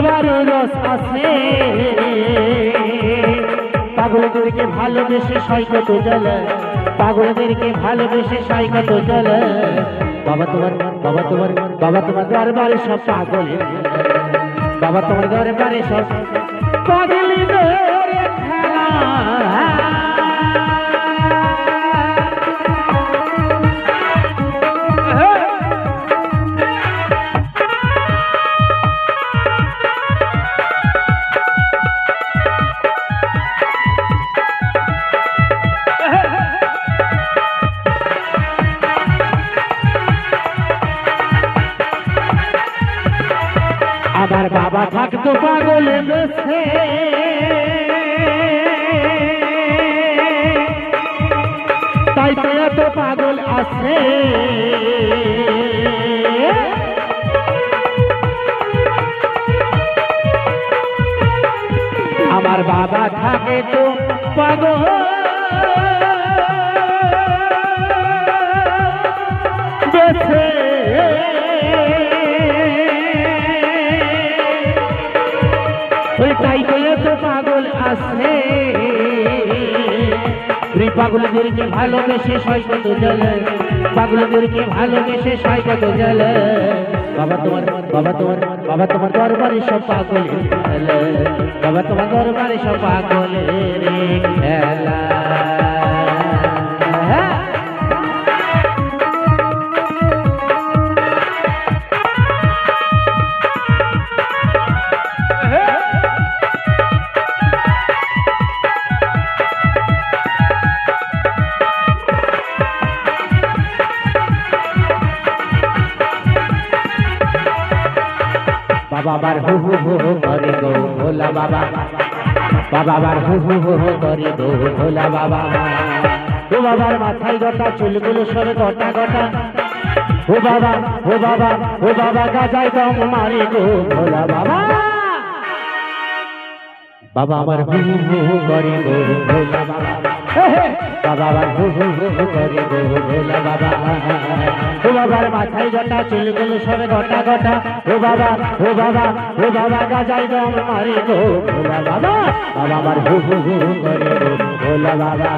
বাবার রস আছে পাগলদেরকে ভালোবেসে সৈকত জলে পাগলদেরকে ভালোবেসে সৈকত জলে বাবা তোমার দরবারে সব পাগল বাবা তোমার দরবারে সব পাগলদের খেলা আমার বাবা থাকতো পাগলে বেশে তাই তো এত পাগল আছে আমার বাবা থাকে তো পাগল বেশে তাই তো পাগল আসে পাগলদেরকে ভালোবেসে সৈকত জলে পাগলদেরকে ভালোবেসে সৈকত জলে বাবা তোমার দরবারে সব পাগল বাবা তোমার দরবারে সব পাগলের খেলা বাবা আবার হু হু হু করে গো ভোলা বাবা বাবা আবার হু হু হু করে গো ভোলা বাবা ও বাবার মাথায় গোটা চুলগুলো সরে গোটা গোটা ও বাবা গাজায় দম মারে গো ভোলা বাবা বাবা আমার হু হু হু করে গো ভোলা বাবা বাবা আবার হু হু হু করে গো ভোলা বাবা ও বাবার মাথায় গোটা চুলগুলো সরে গোটা গোটা ও বাবা গাজায় দম মারে গো ভোলা বাবা বাবা আবার হু হু হু করে গো ভোলা বাবা